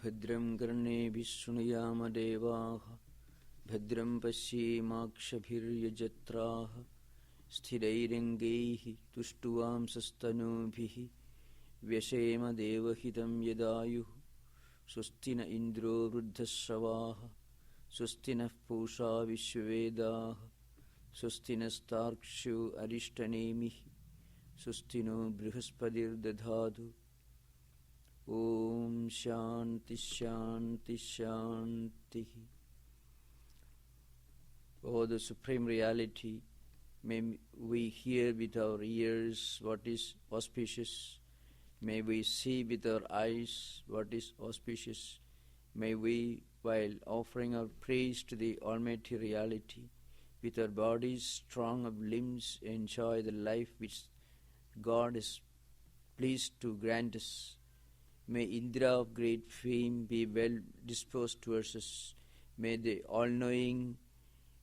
Bhadram karneभिः शृणुयाम देवाः Bhadram पश्येमाक्षभिर्यजत्राः स्थिरैरङ्गैः तुष्टुवां सस्तनूभिः व्यशेम देवहितं यदायुः स्वस्ति न इन्द्रो वृद्धश्रवाः स्वस्ति नः पूषा विश्ववेदाः स्वस्ति नस्तार्क्ष्यो अरिष्टनेमिः स्वस्ति no बृहस्पतिर्दधातु Om Shanti Shanti Shanti. O the Supreme Reality, may we hear with our ears what is auspicious. May we see with our eyes what is auspicious. May we, while offering our praise to the Almighty Reality, with our bodies strong of limbs, enjoy the life which God is pleased to grant us. May Indra of great fame be well disposed towards us. May the all-knowing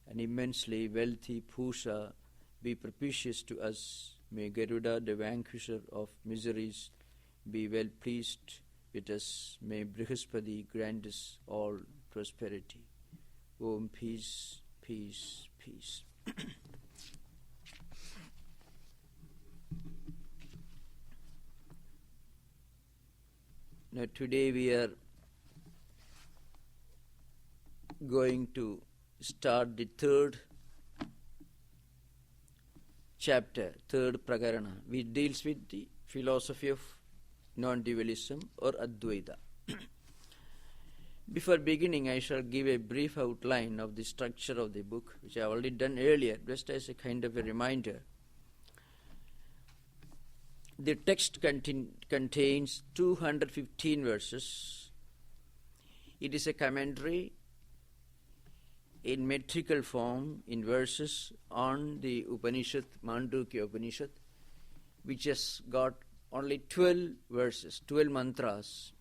and immensely wealthy Pusha be propitious to us. May Garuda, the vanquisher of miseries, be well pleased with us. May Brihaspati grant us all prosperity. Om peace, peace, peace. Now today we are going to start the third chapter, third prakarana, which deals with the philosophy of non-dualism or Advaita. Before beginning, I shall give a brief outline of the structure of the book, which I have already done earlier, just as a kind of a reminder. The text contains 215 verses. It is a commentary in metrical form in verses on the Upanishad, Mandukya Upanishad, which has got only 12 verses, 12 mantras.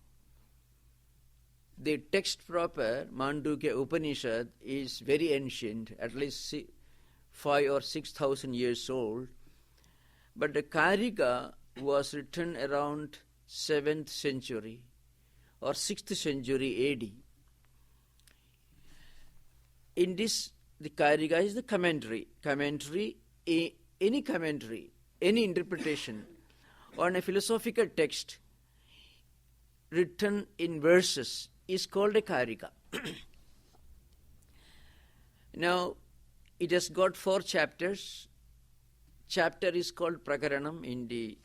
The text proper, Mandukya Upanishad, is very ancient, at least 5,000 or 6,000 years old. But the Karika was written around 7th century or 6th century AD. In this, the Karika is the commentary. Any commentary, any interpretation on a philosophical text written in verses is called a Karika. Now, it has got 4 chapters. Chapter is called Prakaranam in the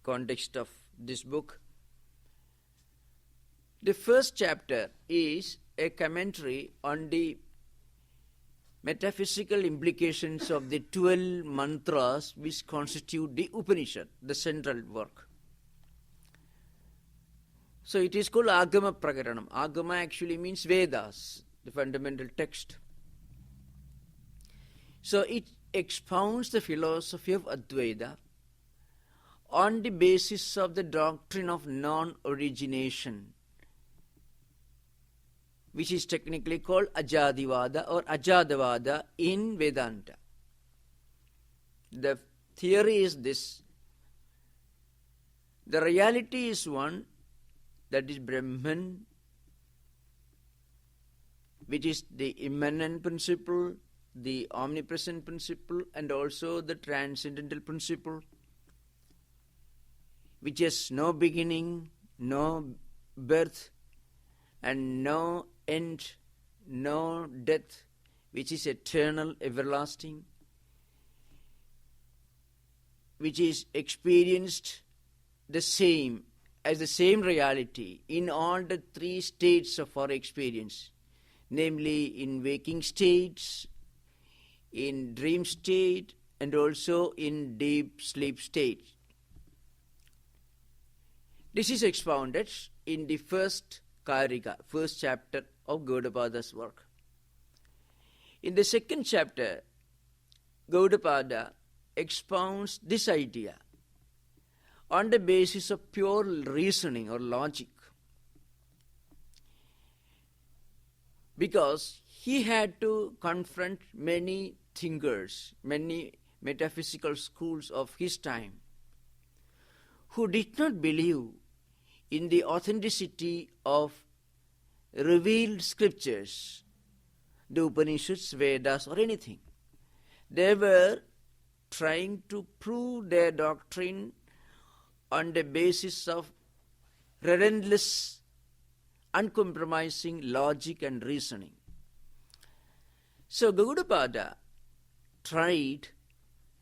context of this book. The first chapter is a commentary on the metaphysical implications of the 12 mantras which constitute the Upanishad, the central work. So it is called Agama Prakaranam. Agama actually means Vedas, the fundamental text. So it expounds the philosophy of Advaita on the basis of the doctrine of non-origination, which is technically called Ajadivada or Ajadavada in Vedanta. The theory is this: the reality is one, that is Brahman, which is the immanent principle, the omnipresent principle, and also the transcendental principle, which has no beginning, no birth, and no end, no death, which is eternal, everlasting, which is experienced the same reality in all the 3 states of our experience, namely in waking states, in dream state, and also in deep sleep state. This is expounded in the first Karika, first chapter of Gaudapada's work. In the second chapter, Gaudapada expounds this idea on the basis of pure reasoning or logic, because he had to confront many thinkers, many metaphysical schools of his time, who did not believe in the authenticity of revealed scriptures, the Upanishads, Vedas or anything. They were trying to prove their doctrine on the basis of relentless, uncompromising logic and reasoning. So Gaudapada tried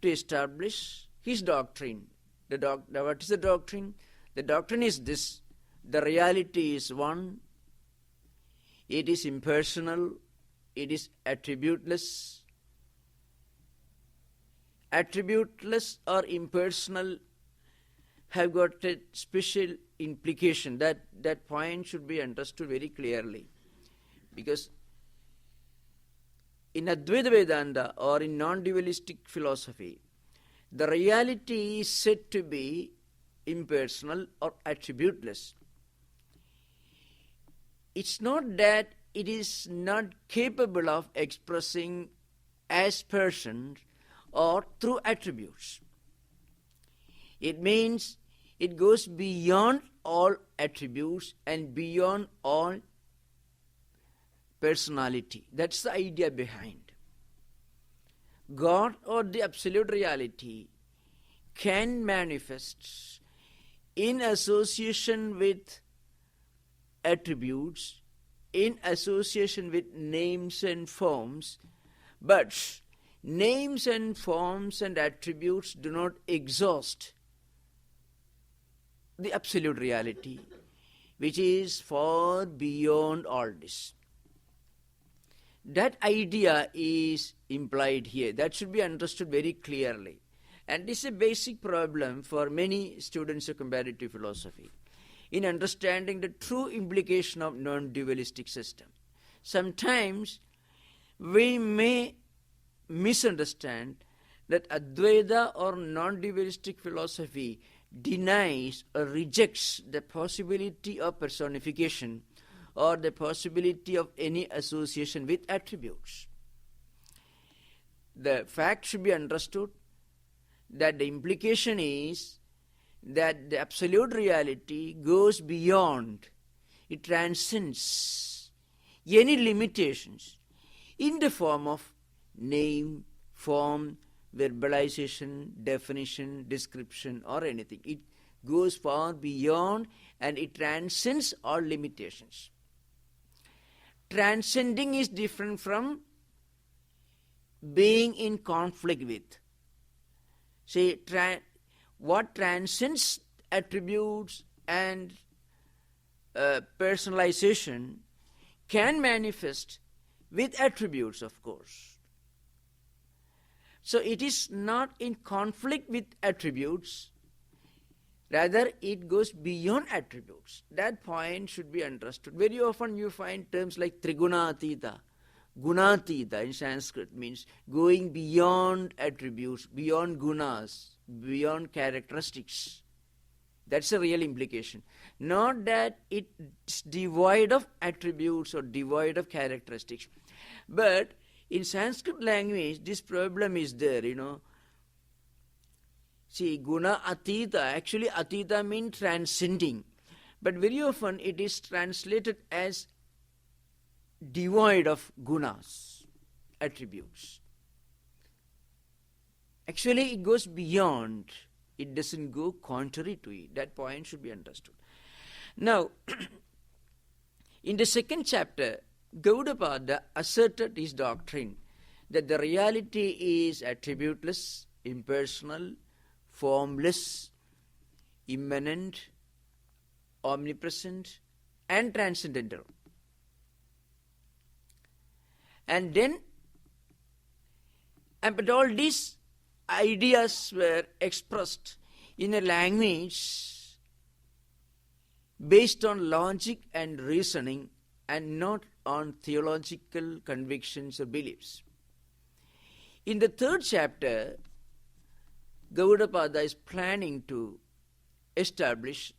to establish his doctrine. What is the doctrine? The doctrine is this: the reality is one, it is impersonal, it is attributeless. Attributeless or impersonal have got a special implication. That point should be understood very clearly. Because in Advaita Vedanta or in non-dualistic philosophy, the reality is said to be impersonal or attributeless. It's not that it is not capable of expressing as persons or through attributes. It means it goes beyond all attributes and beyond all personality. That's the idea behind. God or the absolute reality can manifest in association with attributes, in association with names and forms, but names and forms and attributes do not exhaust the absolute reality, which is far beyond all this. That idea is implied here. That should be understood very clearly. And this is a basic problem for many students of comparative philosophy in understanding the true implication of non-dualistic system. Sometimes we may misunderstand that Advaita or non-dualistic philosophy denies or rejects the possibility of personification or the possibility of any association with attributes. The fact should be understood that the implication is that the absolute reality goes beyond, it transcends any limitations in the form of name, form, verbalization, definition, description or anything. It goes far beyond and it transcends all limitations. Transcending is different from being in conflict with. See, what transcends attributes and personalization can manifest with attributes, of course. So it is not in conflict with attributes, rather it goes beyond attributes. That point should be understood. Very often you find terms like Trigunatita, Gunatita in Sanskrit means going beyond attributes, beyond gunas, beyond characteristics. That's a real implication. Not that it's devoid of attributes or devoid of characteristics. But in Sanskrit language, this problem is there, See, guna atita, actually atita means transcending. But very often it is translated as devoid of gunas, attributes. Actually it goes beyond, it doesn't go contrary to it. That point should be understood. Now, in the second chapter, Gaudapada asserted his doctrine that the reality is attributeless, impersonal, formless, immanent, omnipresent, and transcendental. But all these ideas were expressed in a language based on logic and reasoning and not on theological convictions or beliefs. In the third chapter, Gaudapada is planning to establish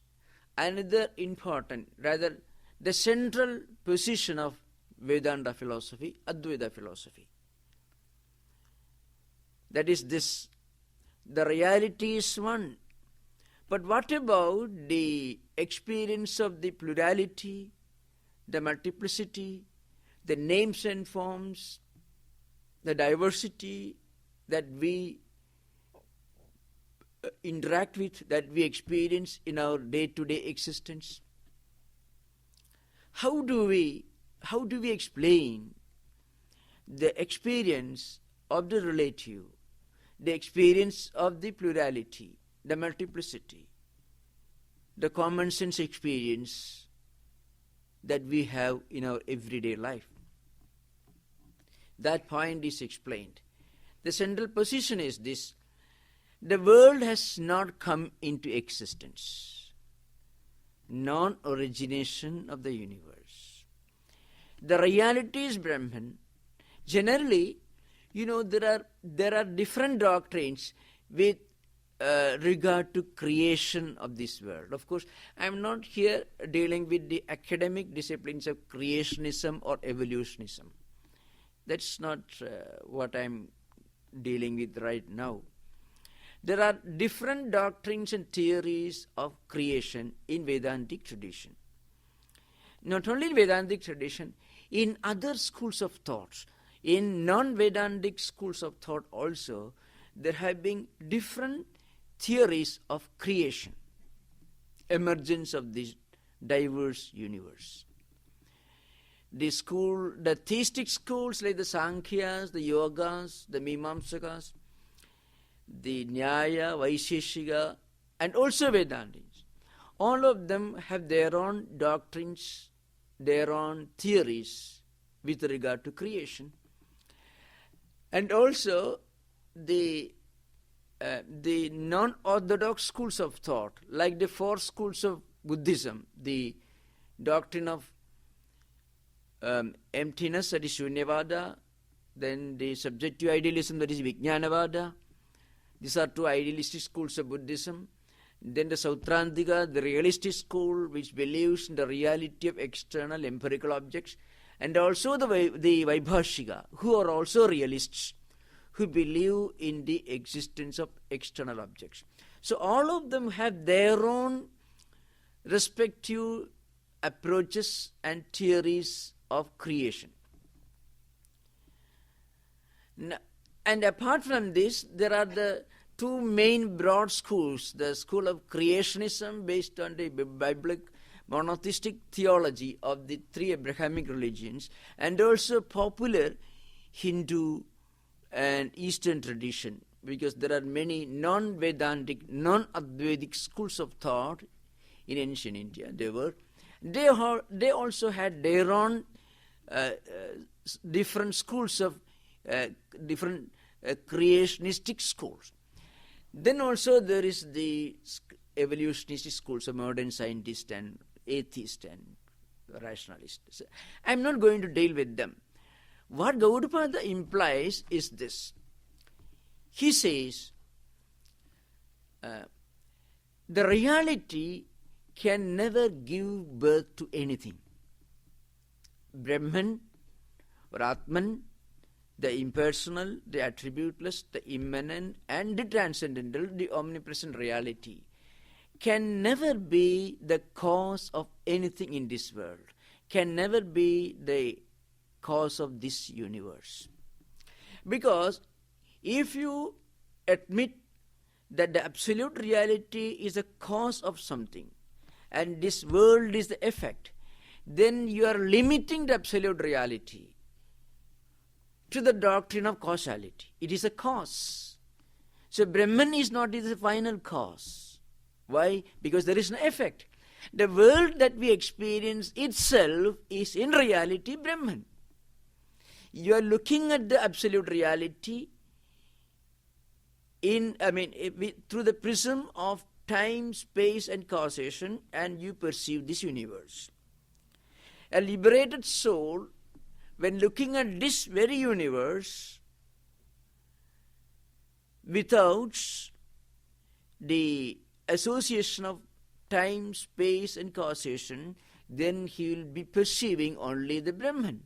another important, rather the central position of Vedanta philosophy, Advaita philosophy. That is this: the reality is one. But what about the experience of the plurality, the multiplicity, the names and forms, the diversity that we interact with, that we experience in our day-to-day existence? How do we explain the experience of the relative, the experience of the plurality, the multiplicity, the common sense experience that we have in our everyday life? That point is explained. The central position is this: the world has not come into existence. Non-origination of the universe. The reality is Brahman. Generally, there are different doctrines with regard to creation of this world. Of course, I am not here dealing with the academic disciplines of creationism or evolutionism. That's not what I am dealing with right now. There are different doctrines and theories of creation in Vedantic tradition. Not only in Vedantic tradition, in other schools of thought, in non-Vedantic schools of thought also, there have been different theories of creation, emergence of this diverse universe. The theistic schools like the Sankhyas, the Yogas, the Mimamsakas, the Nyaya, Vaisheshika, and also Vedantis, all of them have their own doctrines, their own theories with regard to creation. And also the non-orthodox schools of thought, like the four schools of Buddhism, the doctrine of emptiness, that is Shunyavada, then the subjective idealism, that is Vijnanavada. These are two idealistic schools of Buddhism. Then the Sautrantika, the realistic school, which believes in the reality of external empirical objects, and also the Vaibhashika, who are also realists, who believe in the existence of external objects. So all of them have their own respective approaches and theories of creation. And apart from this, there are the two main broad schools: the school of creationism based on the biblical monotheistic theology of the three Abrahamic religions, and also popular Hindu and Eastern tradition, because there are many non-Vedantic, non-Advaitic schools of thought in ancient India. They also had their own different schools of different creationistic schools. Then also there is the evolutionistic schools of modern scientists and atheists and rationalists. I am not going to deal with them. What Gaudapada implies is this. He says, the reality can never give birth to anything. Brahman or Atman, the impersonal, the attributeless, the immanent, and the transcendental, the omnipresent reality, can never be the cause of anything in this world, can never be the cause of this universe. Because if you admit that the absolute reality is a cause of something, and this world is the effect, then you are limiting the absolute reality to the doctrine of causality. It is a cause. So Brahman is not the final cause. Why? Because there is no effect. The world that we experience itself is in reality Brahman. You are looking at the absolute reality through the prism of time, space, and causation, and you perceive this universe. A liberated soul, when looking at this very universe without the association of time, space, and causation, then he will be perceiving only the Brahman.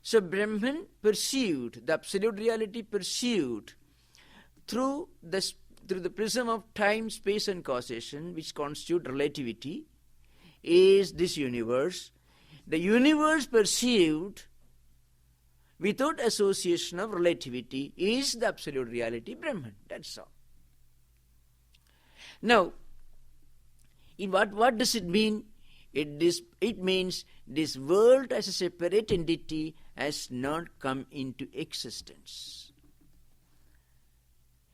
So Brahman perceived, the absolute reality perceived through the prism of time, space, and causation, which constitute relativity, is this universe. The universe perceived without association of relativity is the absolute reality, Brahman. That's all. Now, what does it mean? It means this world as a separate entity has not come into existence.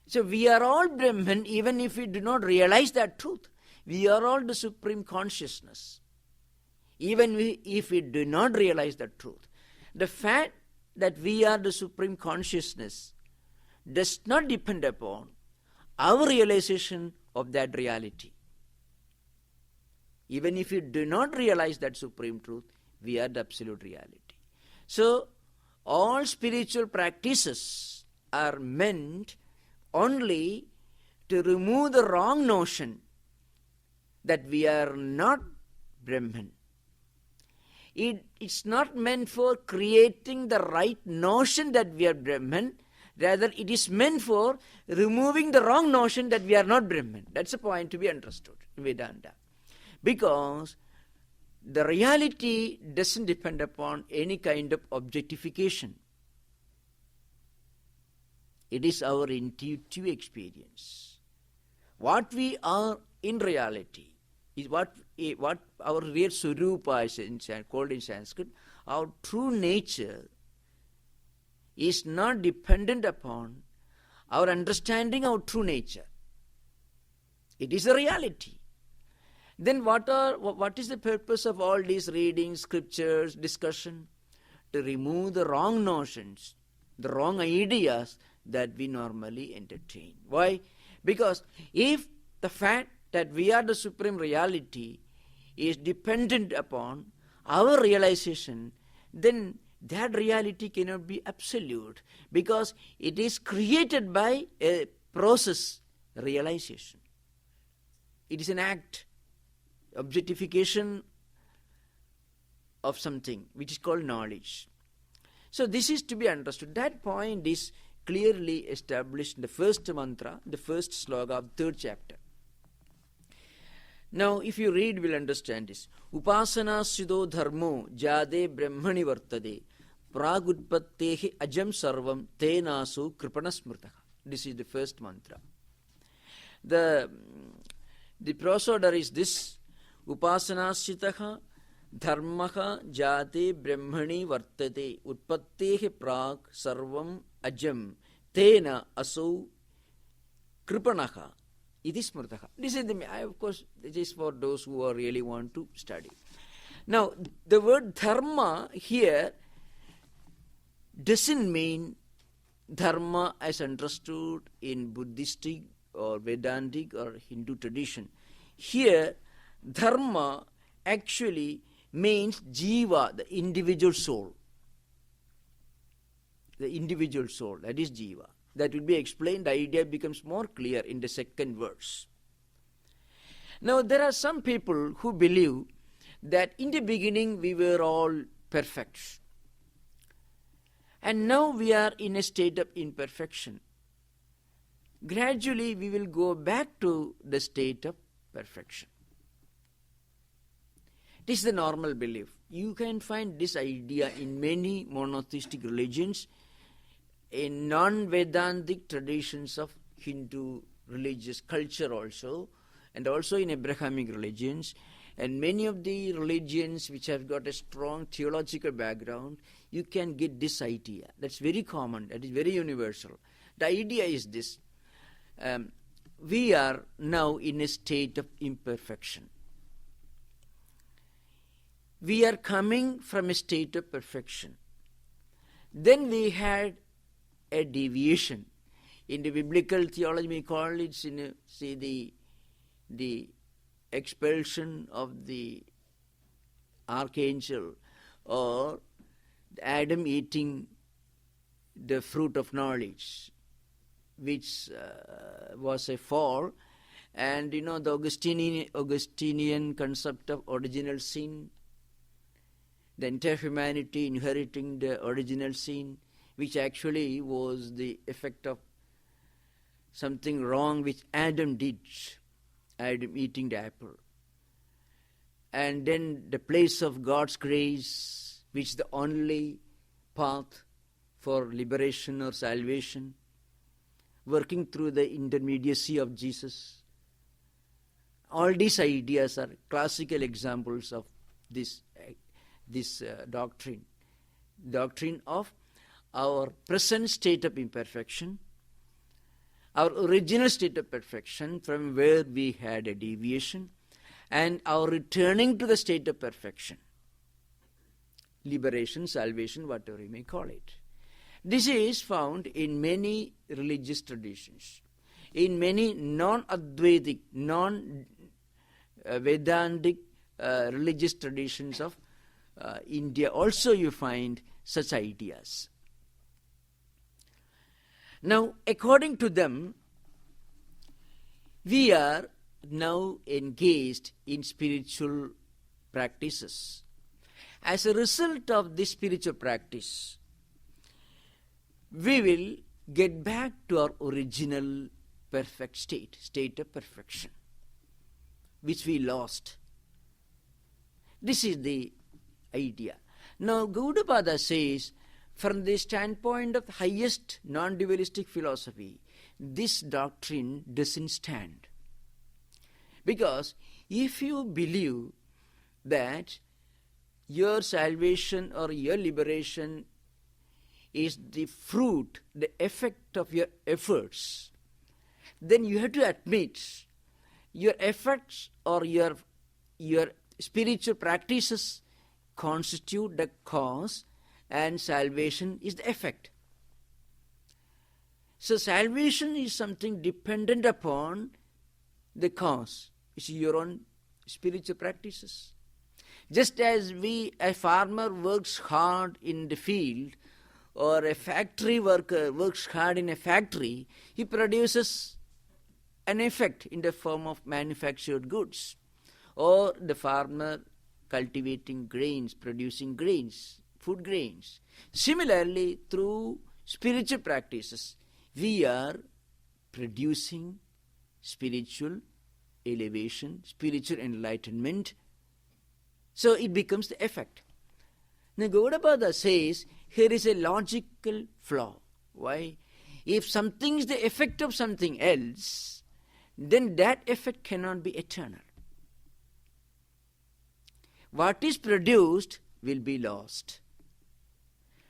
So we are all Brahman even if we do not realize that truth. We are all the supreme consciousness. Even if we do not realize that truth. The fact that we are the supreme consciousness does not depend upon our realization of that reality. Even if we do not realize that supreme truth, we are the absolute reality. So, all spiritual practices are meant only to remove the wrong notion that we are not Brahman. It's not meant for creating the right notion that we are Brahman. Rather, it is meant for removing the wrong notion that we are not Brahman. That's a point to be understood in Vedanta. Because the reality doesn't depend upon any kind of objectification. It is our intuitive experience. What we are in reality is what our real Swarupa is called in Sanskrit. Our true nature is not dependent upon our understanding our true nature. It is a reality. Then what is the purpose of all these readings, scriptures, discussion? To remove the wrong notions, the wrong ideas that we normally entertain. Why? Because if the fact that we are the supreme reality is dependent upon our realization, then that reality cannot be absolute, because it is created by a process, realization. It is an act, objectification of something which is called knowledge. So this is to be understood. That point is clearly established in the first mantra, the first sloka of third chapter. Now, if you read, you will understand this. Upasana siddho dharmo jade brahmani vartade pragutpattehi ajam sarvam tenasu kripanasmrtaha. This is the first mantra. The prosorder is this. Upasana siddha dharmaha jade brahmani vartade utpattehi prag sarvam ajam tena asau kripanaha. It is smrtaha. This is of course, this is for those who are really want to study. Now, the word dharma here doesn't mean dharma as understood in Buddhistic or Vedantic or Hindu tradition. Here, dharma actually means jiva, the individual soul. The individual soul, that is jiva. That will be explained, the idea becomes more clear in the second verse. Now, there are some people who believe that in the beginning we were all perfect. And now we are in a state of imperfection. Gradually we will go back to the state of perfection. This is the normal belief. You can find this idea in many monotheistic religions, in non-Vedantic traditions of Hindu religious culture also, and also in Abrahamic religions, and many of the religions which have got a strong theological background, you can get this idea. That's very common, that is very universal. The idea is this. We are now in a state of imperfection. We are coming from a state of perfection. Then we had a deviation. In the biblical theology, we call it, the expulsion of the archangel, or Adam eating the fruit of knowledge, which was a fall. And the Augustinian concept of original sin, the entire humanity inheriting the original sin, which actually was the effect of something wrong which Adam did, Adam eating the apple. and then the place of God's grace, which is the only path for liberation or salvation, working through the intermediacy of Jesus. All these ideas are classical examples of this doctrine of our present state of imperfection, our original state of perfection from where we had a deviation, and our returning to the state of perfection, liberation, salvation, whatever you may call it. This is found in many religious traditions, in many non-Advaitic, non-Vedantic religious traditions of India. Also you find such ideas. Now, according to them, we are now engaged in spiritual practices. As a result of this spiritual practice, we will get back to our original perfect state of perfection, which we lost. This is the idea. Now, Gaudapada says, from the standpoint of the highest non-dualistic philosophy, this doctrine doesn't stand. Because if you believe that your salvation or your liberation is the fruit, the effect of your efforts, then you have to admit your efforts or your spiritual practices constitute the cause and salvation is the effect. So salvation is something dependent upon the cause. It's your own spiritual practices. Just as a farmer works hard in the field, or a factory worker works hard in a factory, he produces an effect in the form of manufactured goods. Or the farmer cultivating grains, producing grains, food grains. Similarly, through spiritual practices, we are producing spiritual elevation, spiritual enlightenment. So it becomes the effect. Now Gaudapada says, here is a logical flaw. Why? If something is the effect of something else, then that effect cannot be eternal. What is produced will be lost.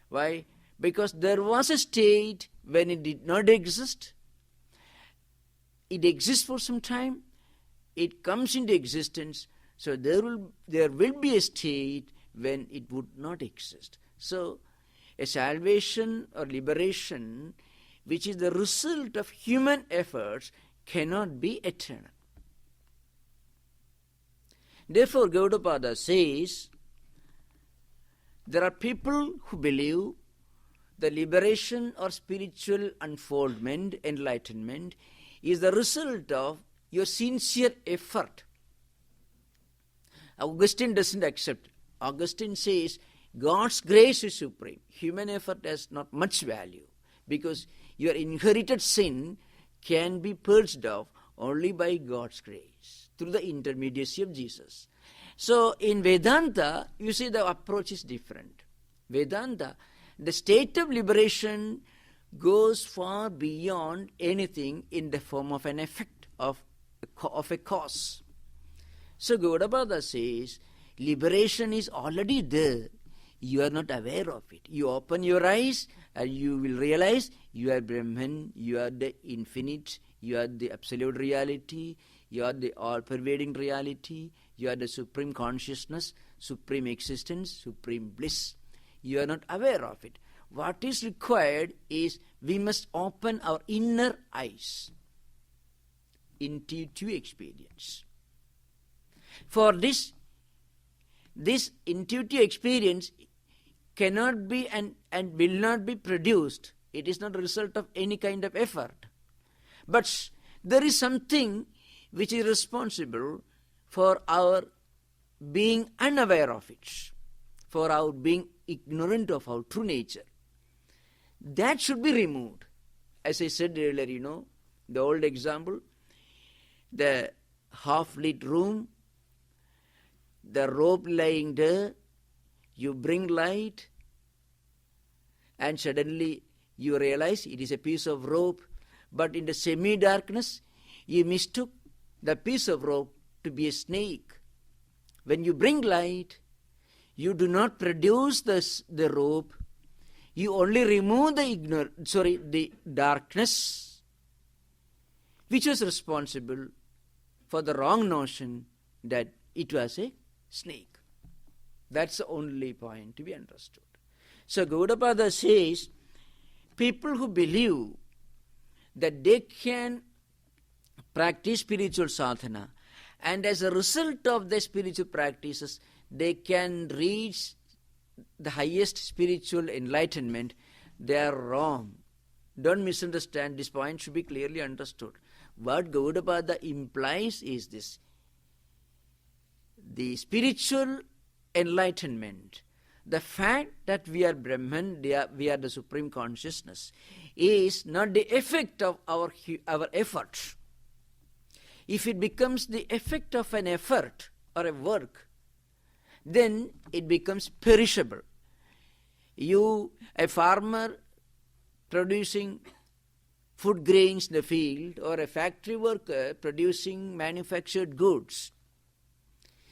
Why? Because there was a state when it did not exist. It exists for some time. It comes into existence. So there will be a state when it would not exist. So a salvation or liberation which is the result of human efforts cannot be eternal. Therefore, Gaudapada says, there are people who believe the liberation or spiritual unfoldment, enlightenment, is the result of your sincere effort. Augustine doesn't accept. Augustine says, God's grace is supreme. Human effort has not much value, because your inherited sin can be purged off only by God's grace, through the intermediacy of Jesus. So in Vedanta, you see the approach is different. Vedanta, the state of liberation goes far beyond anything in the form of an effect of a cause. So Gaudapada says, liberation is already there. You are not aware of it. You open your eyes and you will realize you are Brahman, you are the infinite, you are the absolute reality, you are the all-pervading reality, you are the supreme consciousness, supreme existence, supreme bliss. You are not aware of it. What is required is we must open our inner eyes, intuitive experience. For this intuitive experience cannot be and will not be produced. It is not a result of any kind of effort. But there is something which is responsible for our being unaware of it, for our being ignorant of our true nature. That should be removed. As I said earlier, the old example, the half-lit room, the rope lying there, you bring light, and suddenly you realize it is a piece of rope, but in the semi-darkness, you mistook the piece of rope to be a snake. When you bring light, you do not produce the rope, you only remove the darkness, which was responsible for the wrong notion that it was a snake. That's the only point to be understood. So Gaudapada says, people who believe that they can practice spiritual sadhana, and as a result of the spiritual practices, they can reach the highest spiritual enlightenment, they are wrong. Don't misunderstand. This point should be clearly understood. What Gaudapada implies is this: the spiritual enlightenment, the fact that we are Brahman, we are the Supreme Consciousness, is not the effect of our effort. If it becomes the effect of an effort or a work, then it becomes perishable. A farmer producing food grains in the field, or a factory worker producing manufactured goods.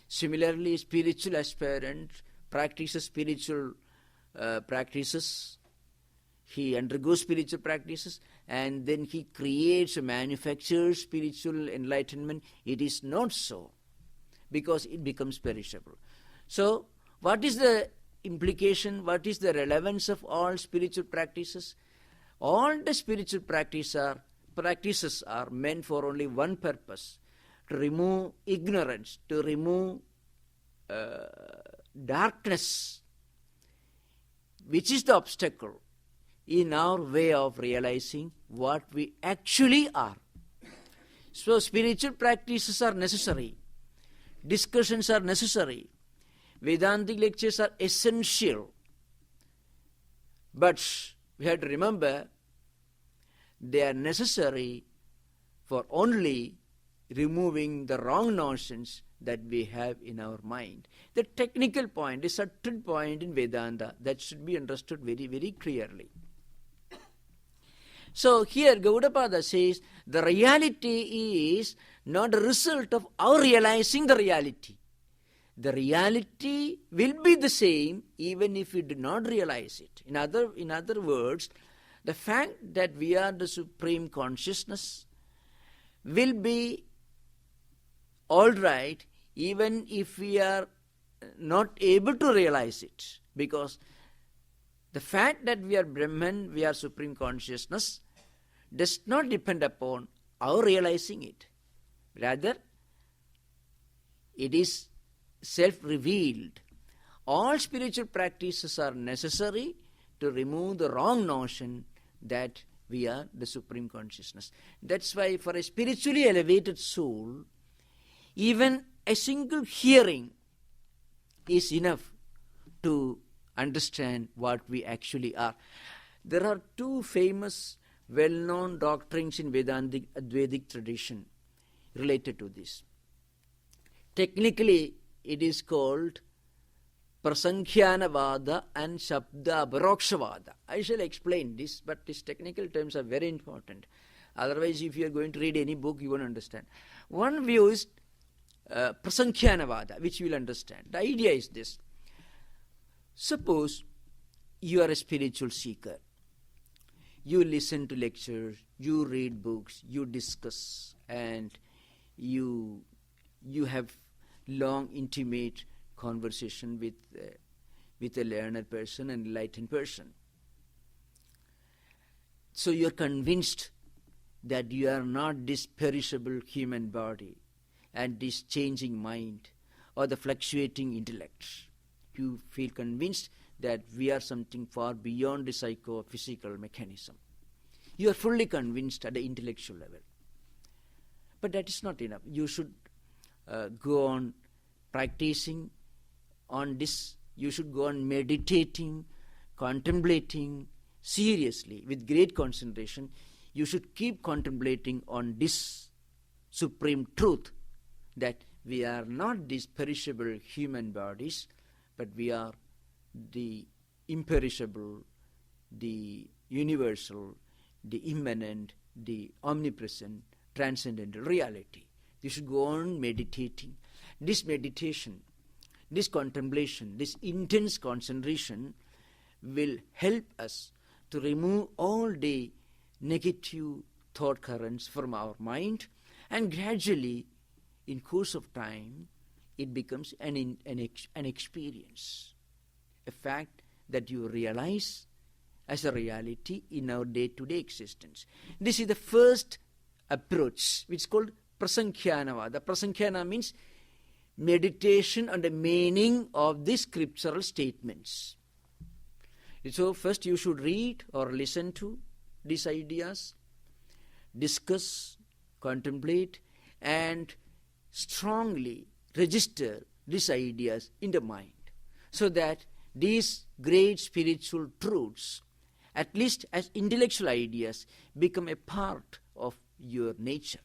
Similarly, spiritual aspirant practices spiritual practices. He undergoes spiritual practices and then he creates or manufactures spiritual enlightenment. It is not so, because it becomes perishable. So, what is the implication? What is the relevance of all spiritual practices? All the spiritual practices are meant for only one purpose: to remove ignorance, to remove darkness, which is the obstacle in our way of realizing what we actually are. So spiritual practices are necessary. Discussions are necessary. Vedantic lectures are essential. But we have to remember, they are necessary for only removing the wrong notions that we have in our mind. The technical point, the subtle point in Vedanta, that should be understood very, very clearly. So here Gaudapada says, the reality is not a result of our realizing the reality. The reality will be the same even if we do not realize it. In other words, the fact that we are the Supreme Consciousness will be all right even if we are not able to realize it, because the fact that we are Brahman, we are Supreme Consciousness, does not depend upon our realizing it. Rather, it is self-revealed. All spiritual practices are necessary to remove the wrong notion that we are the Supreme Consciousness. That's why for a spiritually elevated soul, even a single hearing is enough to understand what we actually are. There are two famous, well-known doctrines in Vedantic Advaitic tradition related to this. Technically, it is called Prasankhyanavada and Shabda Aparokshvada. I shall explain this, but these technical terms are very important. Otherwise, if you are going to read any book, you won't understand. One view is Prasankhyanavada, which you will understand. The idea is this. Suppose you are a spiritual seeker. You listen to lectures, you read books, you discuss, and you have long, intimate conversation with a learned person, an enlightened person. So you are convinced that you are not this perishable human body and this changing mind or the fluctuating intellect. You feel convinced that we are something far beyond the psychophysical mechanism. You are fully convinced at the intellectual level. But that is not enough. You should go on practicing on this. You should go on meditating, contemplating seriously with great concentration. You should keep contemplating on this supreme truth, that we are not these perishable human bodies, but we are the imperishable, the universal, the immanent, the omnipresent, transcendental reality. You should go on meditating. This meditation, this contemplation, this intense concentration will help us to remove all the negative thought currents from our mind, and gradually, in course of time, it becomes an experience, a fact that you realize as a reality in our day-to-day existence. This is the first approach, which is called prasankhyanava. The prasankhyanava means meditation on the meaning of the scriptural statements. So first you should read or listen to these ideas, discuss, contemplate, and strongly register these ideas in the mind, so that these great spiritual truths, at least as intellectual ideas, become a part of your nature.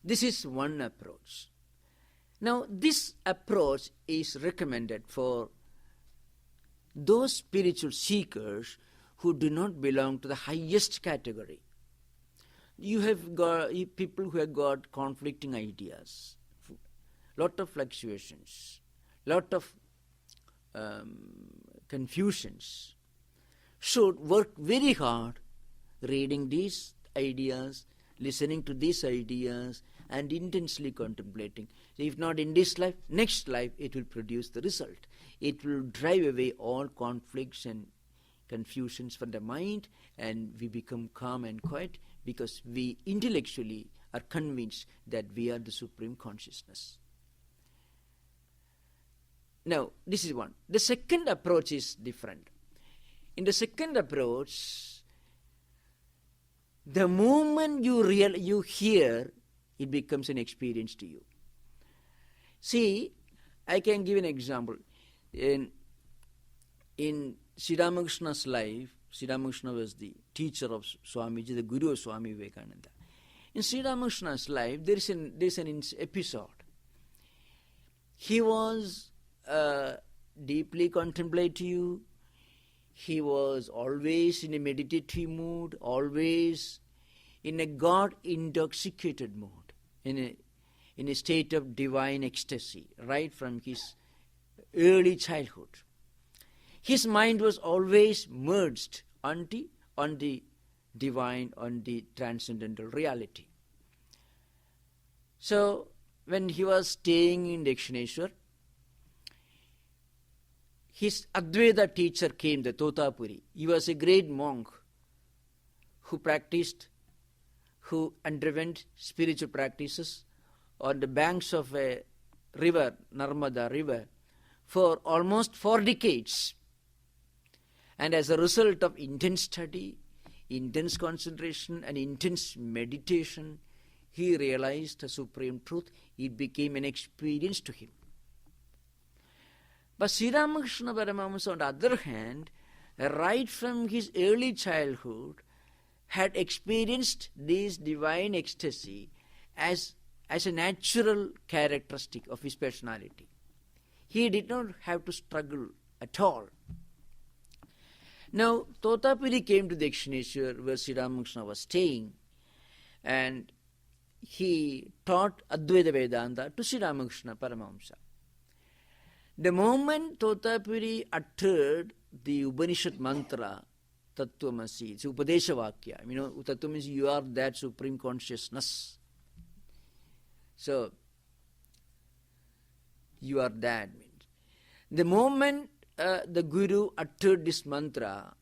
This is one approach. Now, this approach is recommended for those spiritual seekers who do not belong to the highest category. You have got people who have got conflicting ideas, lot of fluctuations, lot of confusions, should work very hard reading these ideas, listening to these ideas, and intensely contemplating. If not in this life, next life it will produce the result. It will drive away all conflicts and confusions from the mind, and we become calm and quiet because we intellectually are convinced that we are the supreme consciousness. Now, this is one. The second approach is different. In the second approach, the moment you hear, it becomes an experience to you. See, I can give an example. In Sri Ramakrishna's life, Sri Ramakrishna was the teacher of Swamiji, the guru of Swami Vivekananda. In Sri Ramakrishna's life, there is an episode. He was deeply contemplative. He was always in a meditative mood, always in a God-intoxicated mood, in a state of divine ecstasy, right from his early childhood. His mind was always merged on the divine, on the transcendental reality. So, when he was staying in Dakshineshwar, his Advaita teacher came, the Totapuri. He was a great monk who underwent spiritual practices on the banks of a river, Narmada river, for almost 4 decades. And as a result of intense study, intense concentration, and intense meditation, he realized the supreme truth. It became an experience to him. But Sri Ramakrishna Paramahamsa, on the other hand, right from his early childhood, had experienced this divine ecstasy as a natural characteristic of his personality. He did not have to struggle at all. Now, Totapuri came to Dakshineshwar, where Sri Ramakrishna was staying, and he taught Advaita Vedanta to Sri Ramakrishna Paramahamsa. The moment Totapuri uttered the Upanishad mantra, Tattwamasi, it's Upadesha Vakya. Tattva means you are that supreme consciousness. So, you are that. The moment the Guru uttered this mantra,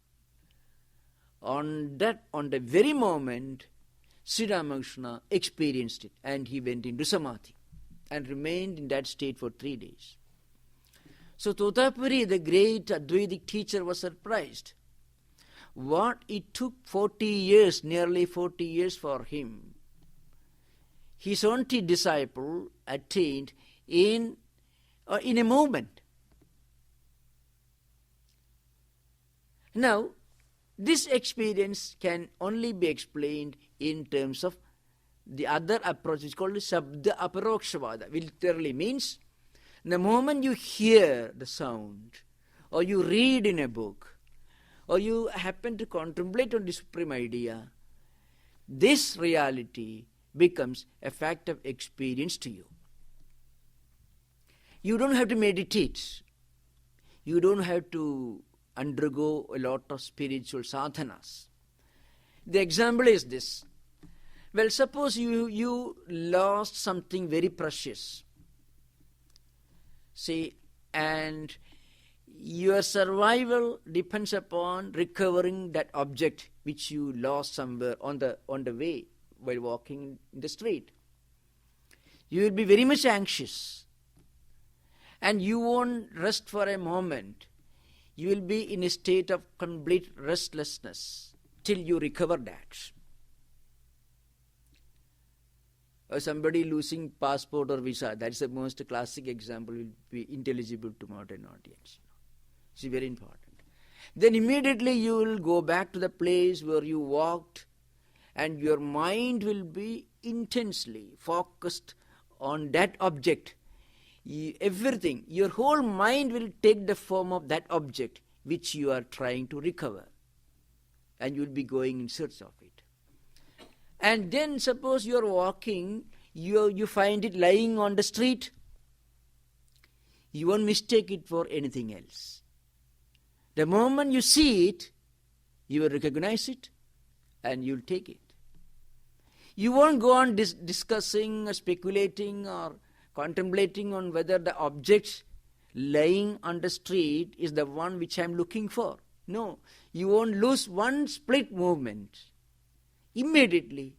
on the very moment, Sri Ramakrishna experienced it, and he went into Samadhi and remained in that state for 3 days. So Totapuri, the great Advaitic teacher, was surprised. What it took 40 years, nearly 40 years for him, his own disciple attained in a moment. Now, this experience can only be explained in terms of The other approach is called Shabda Aparokshvada, which literally means the moment you hear the sound, or you read in a book, or you happen to contemplate on the supreme idea, this reality becomes a fact of experience to you. You don't have to meditate. You don't have to undergo a lot of spiritual sadhanas. The example is this. Well, suppose you lost something very precious, see, and your survival depends upon recovering that object which you lost somewhere on the way while walking in the street. You will be very much anxious, and you won't rest for a moment. You will be in a state of complete restlessness till you recover that. Or somebody losing passport or visa, that's the most classic example, will be intelligible to modern audience. It's very important. Then immediately you will go back to the place where you walked, and your mind will be intensely focused on that object. Everything, your whole mind will take the form of that object which you are trying to recover, and you will be going in search of it. And then suppose you are walking, you find it lying on the street. You won't mistake it for anything else. The moment you see it, you will recognize it and you will take it. You won't go on discussing or speculating or contemplating on whether the object lying on the street is the one which I am looking for. No, you won't lose one split movement. Immediately,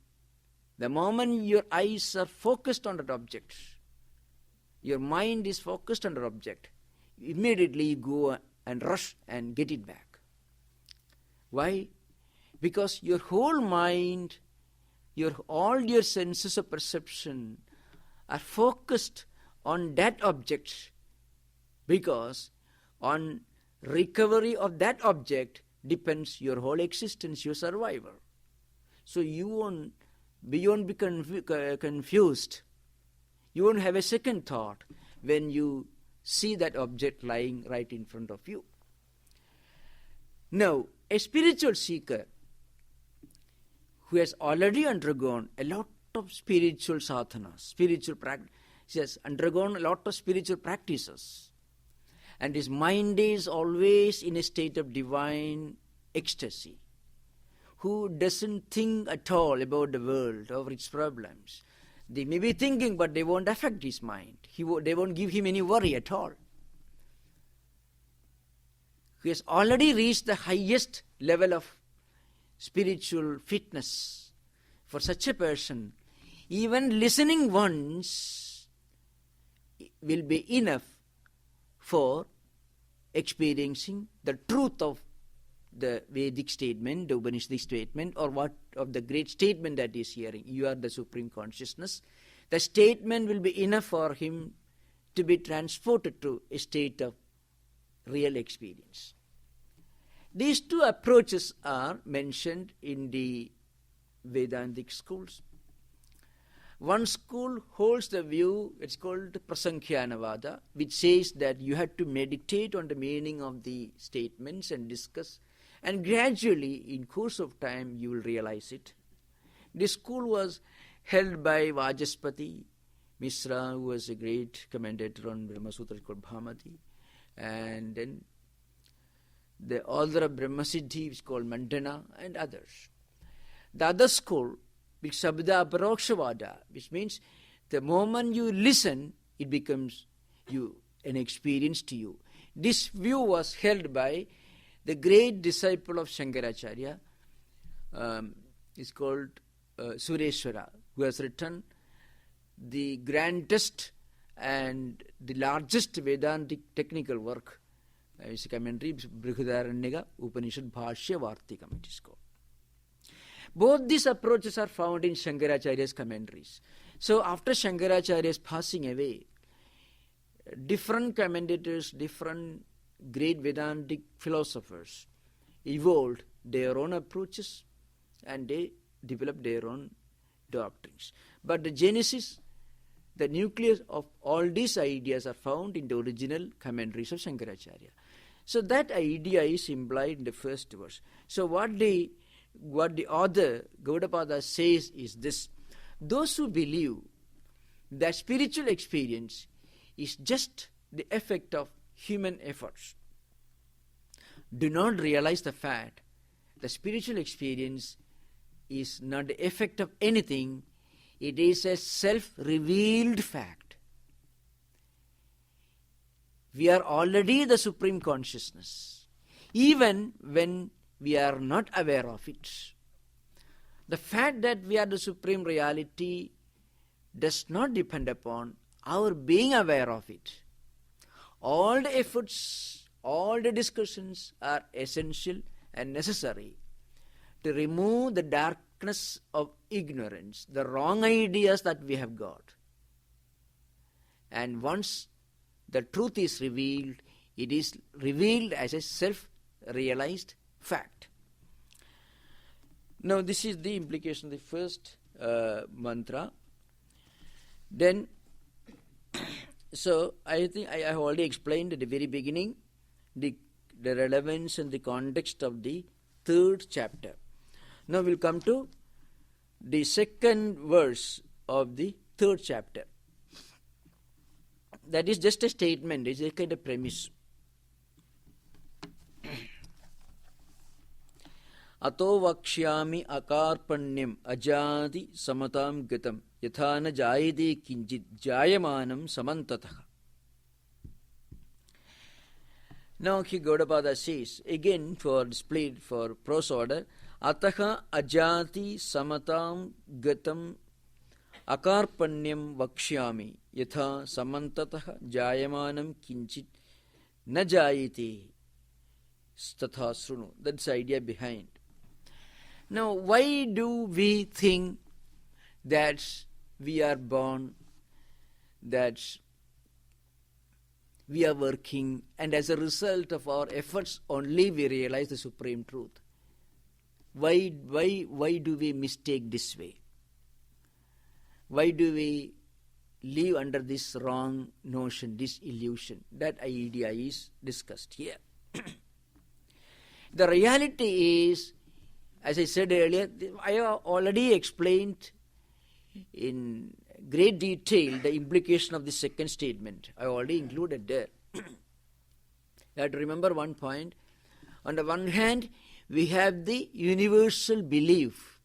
the moment your eyes are focused on that object, your mind is focused on that object, immediately you go and rush and get it back. Why? Because your whole mind, all your senses of perception are focused on that object, because on recovery of that object depends your whole existence, your survival. So you won't be confused. You won't have a second thought when you see that object lying right in front of you. Now, a spiritual seeker who has already undergone a lot of spiritual sadhanas, spiritual practice, he has undergone a lot of spiritual practices, and his mind is always in a state of divine ecstasy, who doesn't think at all about the world or its problems. They may be thinking, but they won't affect his mind. They won't give him any worry at all. He has already reached the highest level of spiritual fitness. For such a person, even listening once will be enough for experiencing the truth of the Vedic statement, the Upanishadic statement, or what of the great statement that he is hearing. You are the Supreme Consciousness. The statement will be enough for him to be transported to a state of real experience. These two approaches are mentioned in the Vedantic schools. One school holds the view, it's called Prasankhyanavada, which says that you have to meditate on the meaning of the statements and discuss, and gradually, in course of time, you will realize it. This school was held by Vajaspati Misra, who was a great commentator on Brahma Sutra called Bhamati, and then the author of Brahma Siddhi is called Mandana, and others. The other school, which Shabda Aparokshvada, which means the moment you listen, it becomes an experience to you. This view was held by the great disciple of Shankaracharya, is called Sureshwara, who has written the grandest and the largest Vedantic technical work. It's a commentary, Brihadaranyaka Upanishad Bhashya Vartikam, it is called. Both these approaches are found in Shankaracharya's commentaries. So after Shankaracharya's passing away, different commentators, different great Vedantic philosophers evolved their own approaches, and they developed their own doctrines. But the genesis, the nucleus of all these ideas are found in the original commentaries of Shankaracharya. So that idea is implied in the first verse. So what the author Gaudapada says is this: those who believe that spiritual experience is just the effect of human efforts do not realize the fact that spiritual experience is not the effect of anything. It is a self-revealed fact. We are already the supreme consciousness, even when we are not aware of it. The fact that we are the supreme reality does not depend upon our being aware of it. All the efforts, all the discussions are essential and necessary to remove the darkness of ignorance, the wrong ideas that we have got. And once the truth is revealed, it is revealed as a self-realized fact. Now this is the implication of the first mantra. Then, so I think I have already explained at the very beginning the relevance and the context of the third chapter. Now we'll come to the second verse of the third chapter. That is just a statement, it's a kind of premise. Ato vakshyami akarpanyam ajadi samatam gatam yathana jayade kinjit jayamanam samantataha. Now here Gaudapada says, again for split for prose order, ataha ajati samatam gatam akarpanyam vakshyami yatha samantataha jayamanam kinchit na jayate tatha srunu. That's the idea behind. Now why do we think that we are born, that we are working, and as a result of our efforts only we realize the supreme truth? Why do we mistake this way? Why do we live under this wrong notion, this illusion? That idea is discussed here. The reality is, as I said earlier, I have already explained in great detail the implication of the second statement. I already included there. You have to remember one point. On the one hand, we have the universal belief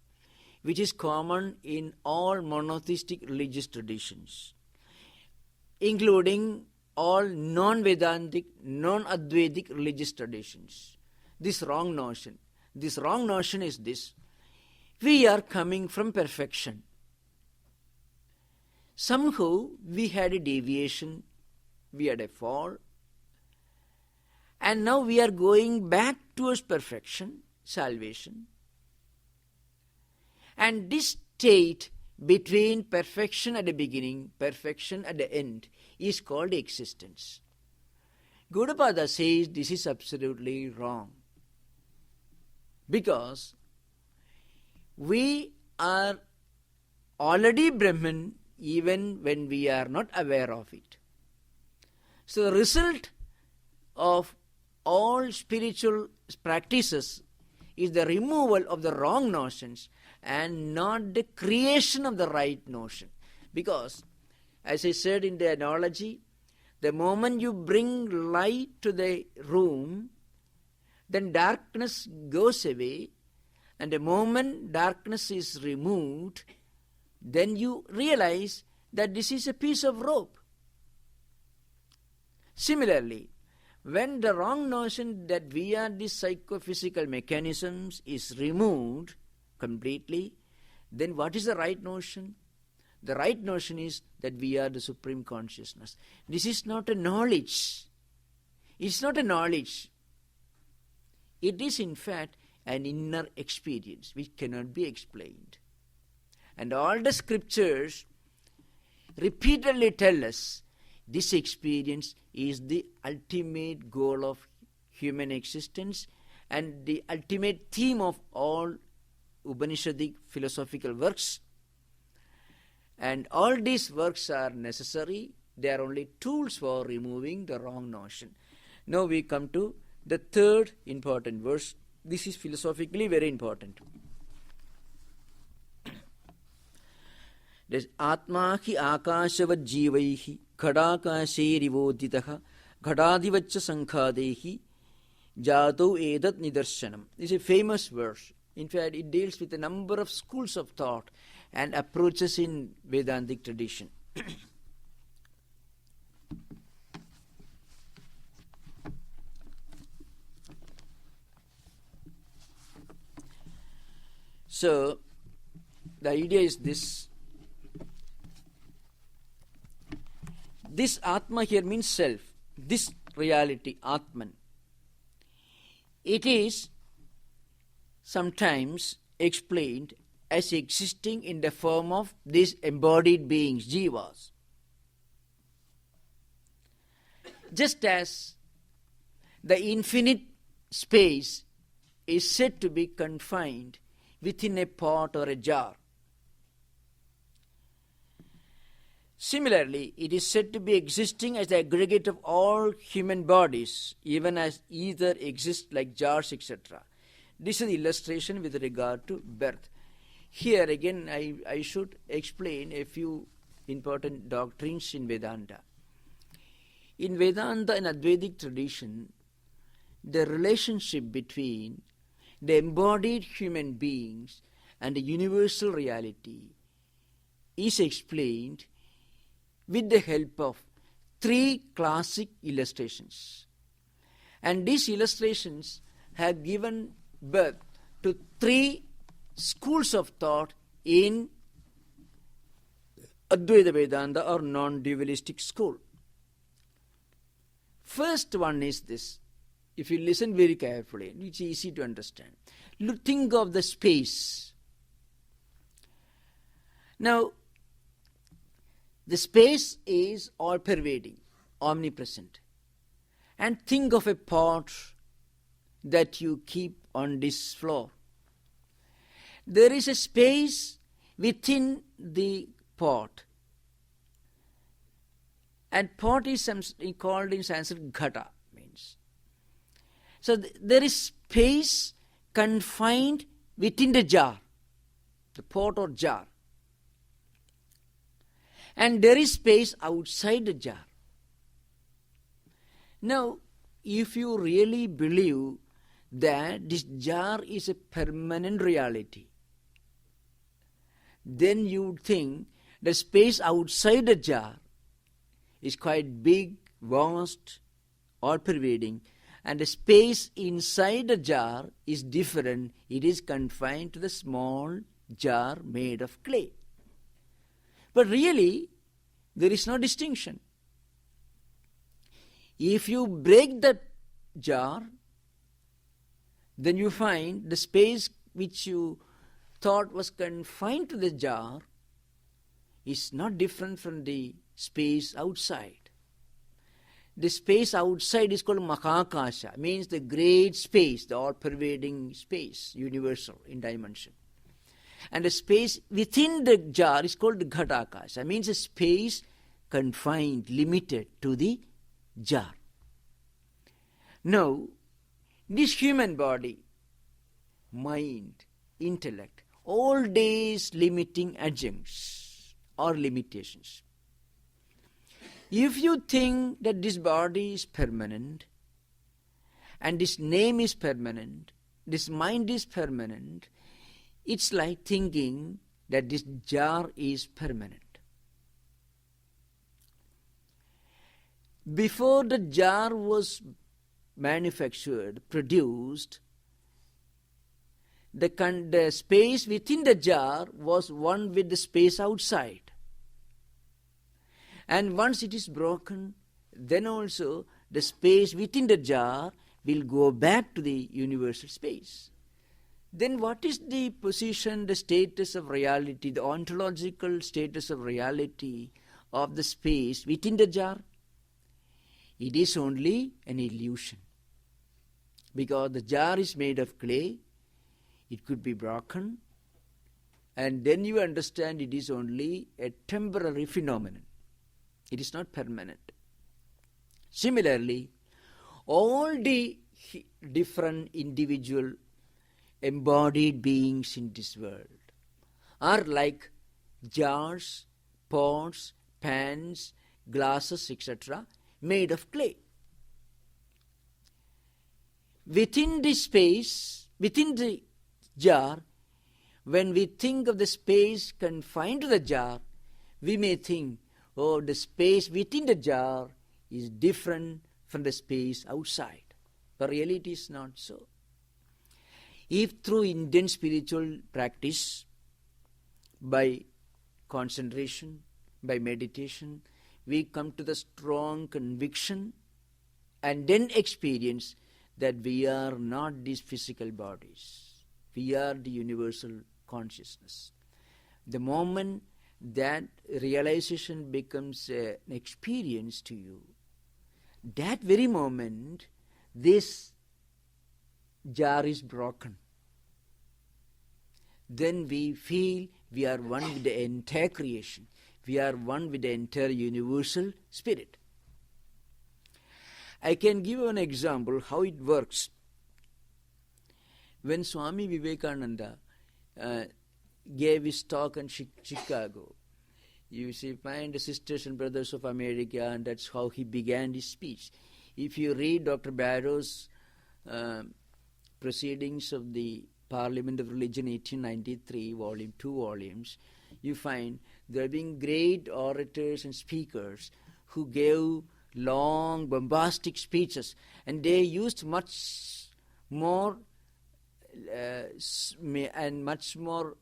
which is common in all monotheistic religious traditions, including all non-Vedantic, non-Advaitic religious traditions. This wrong notion is this: we are coming from perfection. Somehow we had a deviation, we had a fall, and now we are going back towards perfection, salvation. And this state between perfection at the beginning, perfection at the end is called existence. Gaudapada says this is absolutely wrong, because we are already Brahman even when we are not aware of it. So the result of all spiritual practices is the removal of the wrong notions and not the creation of the right notion. Because, as I said in the analogy, the moment you bring light to the room, then darkness goes away, and the moment darkness is removed, then you realize that this is a piece of rope. Similarly, when the wrong notion that we are the psychophysical mechanisms is removed completely, then what is the right notion? The right notion is that we are the supreme consciousness. This is not a knowledge. It's not a knowledge. It is in fact an inner experience which cannot be explained. And all the scriptures repeatedly tell us this experience is the ultimate goal of human existence and the ultimate theme of all Upanishadic philosophical works. And all these works are necessary. They are only tools for removing the wrong notion. Now we come to the third important verse. This is philosophically very important. There's Atma hi akashavad jivaihi khadakasherivoditaha khadadivaccha sankhadehi jato edat nidarshanam. This is a famous verse. In fact, it deals with a number of schools of thought and approaches in Vedantic tradition. So, the idea is this. This Atma here means self. This reality, Atman. It is sometimes explained as existing in the form of these embodied beings, jivas. Just as the infinite space is said to be confined within a pot or a jar. Similarly, it is said to be existing as the aggregate of all human bodies, even as ether exists like jars, etc. This is the illustration with regard to birth. Here again, I should explain a few important doctrines in Vedanta. In Vedanta and Advaitic tradition, the relationship between the embodied human beings and the universal reality is explained with the help of three classic illustrations. And these illustrations have given birth to three schools of thought in Advaita Vedanta or non-dualistic school. First one is this. If you listen very carefully, it's easy to understand. Think of the space. Now, the space is all-pervading, omnipresent. And think of a pot that you keep on this floor. There is a space within the pot. And pot is called in Sanskrit ghata, means. So there is space confined within the jar, the pot or jar. And there is space outside the jar. Now, if you really believe that this jar is a permanent reality, then you would think the space outside the jar is quite big, vast, all-pervading, and the space inside the jar is different. It is confined to the small jar made of clay. But really, there is no distinction. If you break the jar, then you find the space which you thought was confined to the jar is not different from the space outside. The space outside is called Mahakasha, means the great space, the all-pervading space, universal in dimension. And the space within the jar is called Ghatakasha, means a space confined, limited to the jar. Now, this human body, mind, intellect, all these limiting adjuncts or limitations. If you think that this body is permanent, and this name is permanent, this mind is permanent, it's like thinking that this jar is permanent. Before the jar was manufactured, produced, the space within the jar was one with the space outside. And once it is broken, then also the space within the jar will go back to the universal space. Then what is the position, the status of reality, the ontological status of reality of the space within the jar? It is only an illusion. Because the jar is made of clay, it could be broken, And then you understand it is only a temporary phenomenon. It is not permanent. Similarly, all the different individual embodied beings in this world are like jars, pots, pans, glasses, etc., made of clay. Within the space, within the jar, when we think of the space confined to the jar, we may think, oh, the space within the jar is different from the space outside. But really it is not so. If through Indian spiritual practice, by concentration, by meditation, we come to the strong conviction and then experience that we are not these physical bodies. We are the universal consciousness. The moment that realization becomes an experience to you, that very moment, this jar is broken. Then we feel we are one with the entire creation. We are one with the entire universal spirit. I can give an example how it works. When Swami Vivekananda gave his talk in Chicago, you see, find the Sisters and Brothers of America, and that's how he began his speech. If you read Dr. Barrow's Proceedings of the Parliament of Religion 1893, volume 2 volumes, you find there have been great orators and speakers who gave long, bombastic speeches, and they used much more and much more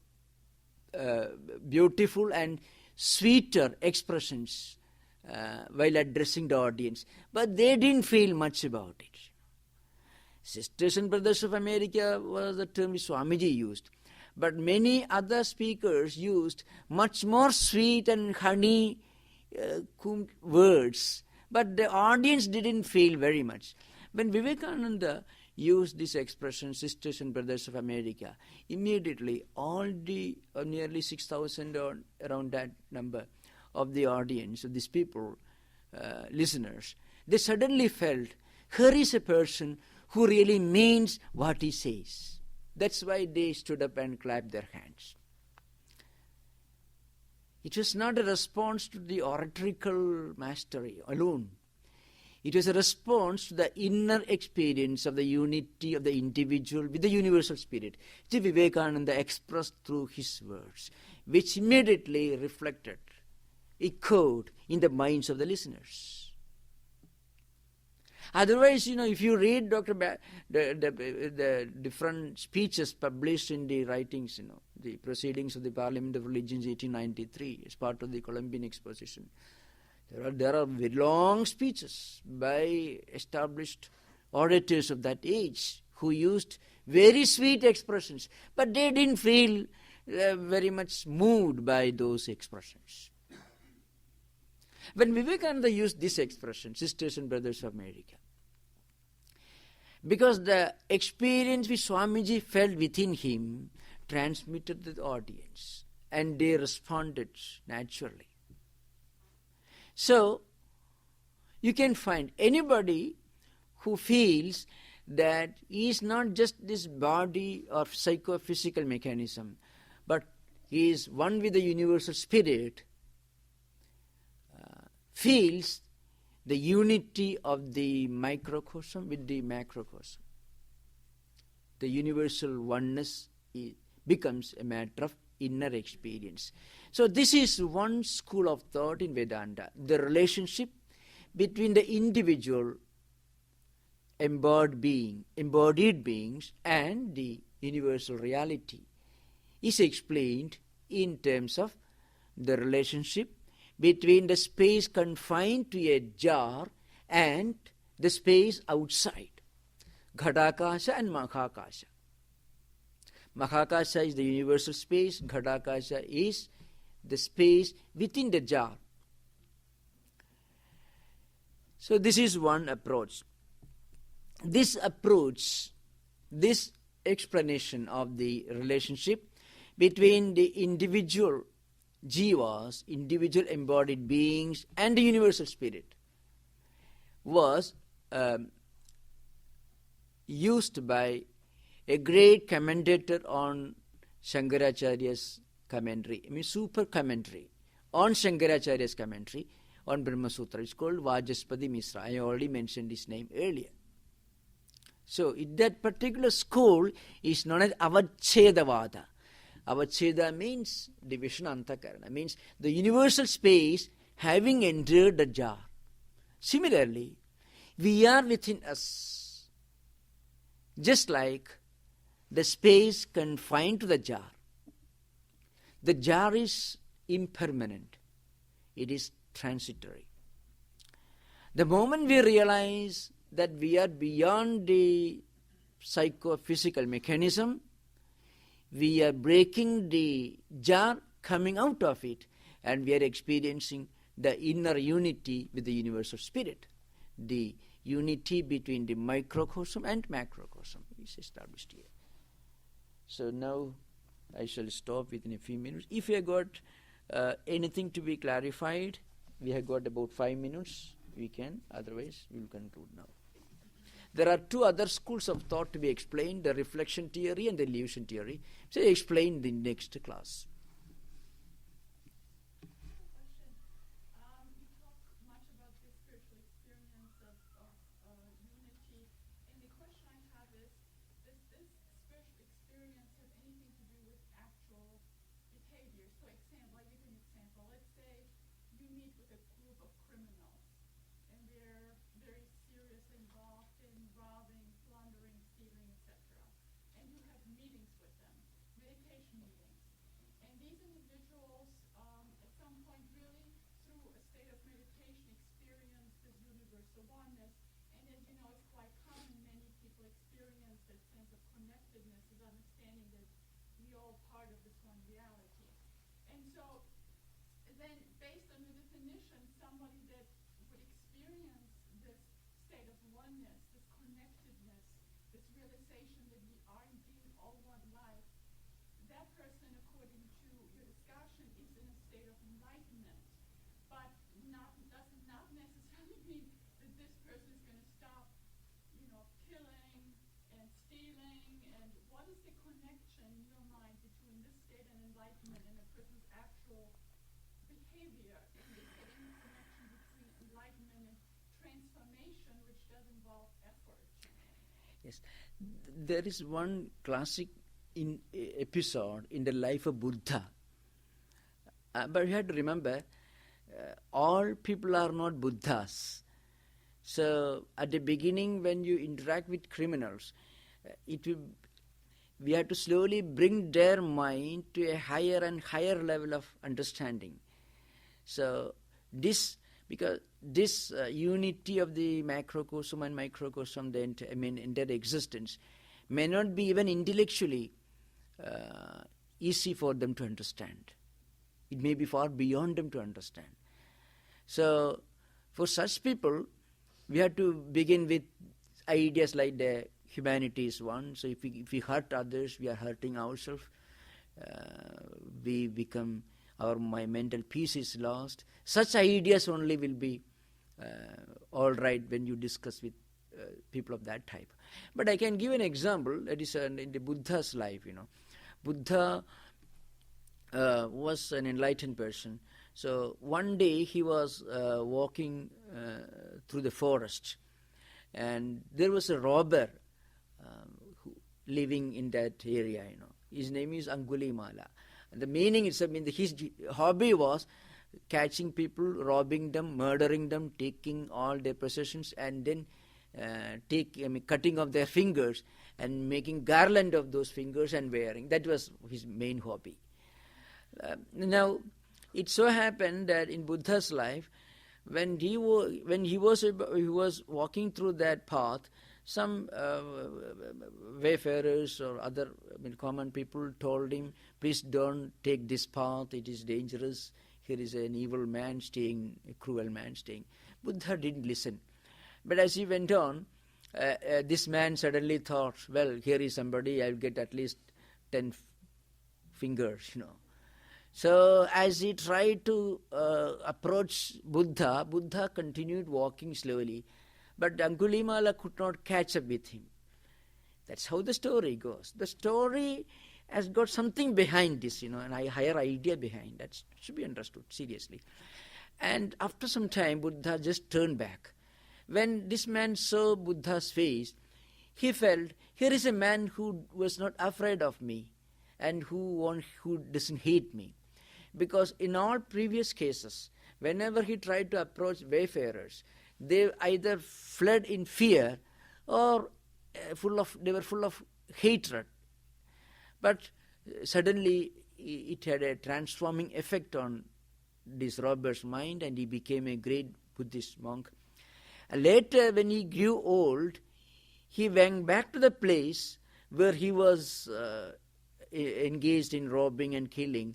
beautiful and sweeter expressions while addressing the audience, but they didn't feel much about it. Sisters and Brothers of America was the term Swamiji used, but many other speakers used much more sweet and honey words, but the audience didn't feel very much. When Vivekananda used this expression, Sisters and Brothers of America, immediately all the nearly 6,000 or around that number of the audience, of these people, listeners, they suddenly felt, here is a person who really means what he says. That's why they stood up and clapped their hands. It was not a response to the oratorical mastery alone. It was a response to the inner experience of the unity of the individual with the universal spirit, which Vivekananda expressed through his words, which immediately reflected, echoed in the minds of the listeners. Otherwise, if you read the different speeches published in the writings, the Proceedings of the Parliament of Religions 1893 as part of the Columbian Exposition, there are very long speeches by established orators of that age who used very sweet expressions, but they didn't feel very much moved by those expressions. When Vivekananda used this expression, Sisters and Brothers of America, because the experience which Swamiji felt within him transmitted to the audience, and they responded naturally. So, you can find anybody who feels that he is not just this body or psychophysical mechanism, but he is one with the universal spirit, feels the unity of the microcosm with the macrocosm. The universal oneness becomes a matter of inner experience. So this is one school of thought in Vedanta, the relationship between the individual embodied beings and the universal reality is explained in terms of the relationship between the space confined to a jar and the space outside. Ghadakasha and Mahakasha. Mahakasha is the universal space, Ghadakasha is the space within the jar. So this is one approach. This approach, this explanation of the relationship between the individual jivas, individual embodied beings, and the universal spirit was used by a great commentator on Shankaracharya's commentary, super commentary on Shankaracharya's commentary on Brahma Sutra. It's called Vajaspati Misra. I already mentioned his name earlier. So that particular school is known as Avachedavada. Avacheda means division, antakarana means the universal space having entered the jar. Similarly, we are within us, just like the space confined to the jar. The jar is impermanent. It is transitory. The moment we realize that we are beyond the psychophysical mechanism, we are breaking the jar, coming out of it, and we are experiencing the inner unity with the universal spirit. The unity between the microcosm and macrocosm is established here. So now I shall stop within a few minutes. If you have got anything to be clarified, we have got about 5 minutes. We can, otherwise we will conclude now. There are two other schools of thought to be explained, the reflection theory and the illusion theory. So I explain in the next class. Yes, there is one classic episode in the life of Buddha. But you have to remember, all people are not Buddhas. So at the beginning, when you interact with criminals, we have to slowly bring their mind to a higher and higher level of understanding. So because this unity of the macrocosm and microcosm, the entire existence, may not be even intellectually easy for them to understand. It may be far beyond them to understand. So for such people, we have to begin with ideas like the humanity is one. So if we hurt others, we are hurting ourselves. We become, my mental peace is lost. Such ideas only will be all right when you discuss with people of that type. But I can give an example that is in the Buddha's life. Buddha was an enlightened person. So one day he was walking through the forest, and there was a robber living in that area. His name is Angulimala. The meaning is, his hobby was catching people, robbing them, murdering them, taking all their possessions, and then cutting off their fingers and making garland of those fingers and wearing. That was his main hobby. Now, it so happened that in Buddha's life, when he was walking through that path, some wayfarers or other common people told him, please don't take this path, it is dangerous. Here is an evil man staying, a cruel man staying. Buddha didn't listen. But as he went on, this man suddenly thought, well, here is somebody, I'll get at least 10 fingers. So as he tried to approach Buddha, Buddha continued walking slowly, but Angulimala could not catch up with him. That's how the story goes. The story has got something behind this, and a higher idea behind that should be understood seriously. And after some time, Buddha just turned back. When this man saw Buddha's face, he felt, here is a man who was not afraid of me and who doesn't hate me. Because in all previous cases, whenever he tried to approach wayfarers, they either fled in fear or they were full of hatred. But suddenly it had a transforming effect on this robber's mind, and he became a great Buddhist monk. Later, when he grew old, he went back to the place where he was engaged in robbing and killing.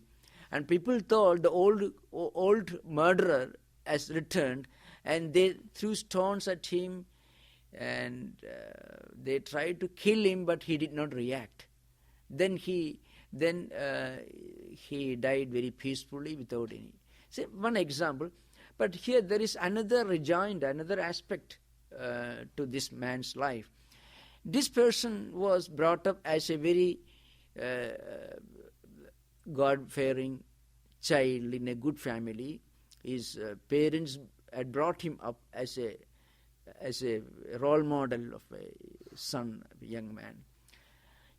And people thought the old murderer has returned, and they threw stones at him, and they tried to kill him, but he did not react. Then he died very peacefully without any. See, one example. But here there is another rejoinder, another aspect to this man's life. This person was brought up as a very God-fearing child in a good family. His parents had brought him up as a role model of a son, a young man.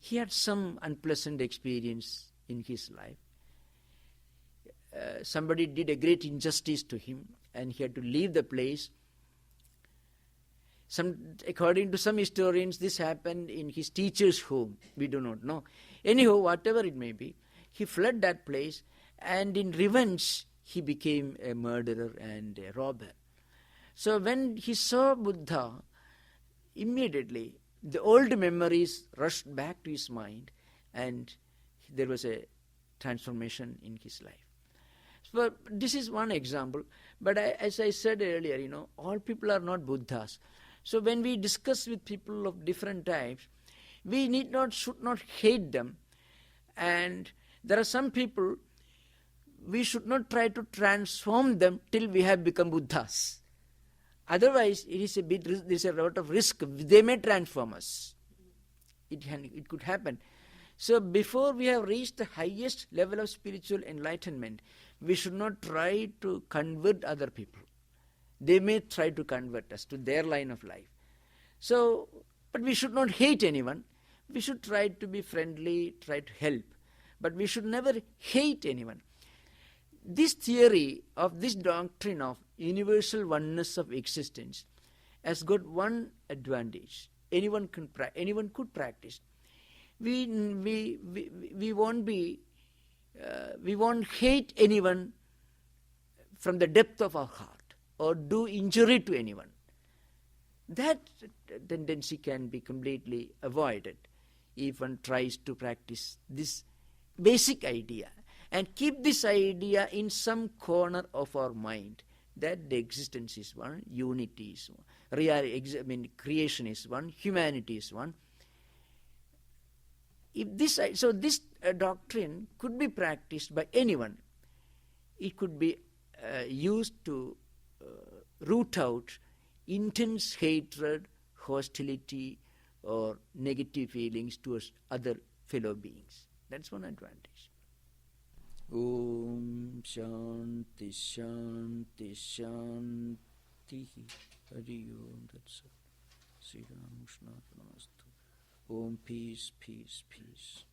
He had some unpleasant experience in his life. Somebody did a great injustice to him, and he had to leave the place. According to some historians, this happened in his teacher's home. We do not know. Anyhow, whatever it may be, he fled that place, and in revenge, he became a murderer and a robber. So when he saw Buddha, immediately the old memories rushed back to his mind, and there was a transformation in his life. So this is one example. But as I said earlier, all people are not Buddhas. So when we discuss with people of different types, we should not hate them. And there are some people, we should not try to transform them till we have become Buddhas. Otherwise, there is a lot of risk. They may transform us. It could happen. So before we have reached the highest level of spiritual enlightenment, we should not try to convert other people. They may try to convert us to their line of life. So, but we should not hate anyone. We should try to be friendly, try to help. But we should never hate anyone. This theory of this doctrine of universal oneness of existence has got one advantage. Anyone could practice. We won't hate anyone from the depth of our heart or do injury to anyone. That tendency can be completely avoided if one tries to practice this basic idea and keep this idea in some corner of our mind, that the existence is one, unity is one, creation is one, humanity is one. This doctrine could be practiced by anyone. It could be used to root out intense hatred, hostility, or negative feelings towards other fellow beings. That's one advantage. Om Shanti Shanti Shanti Hari Om Tat Sat Sri Ramakrishna Order. Om Peace, Peace, Peace.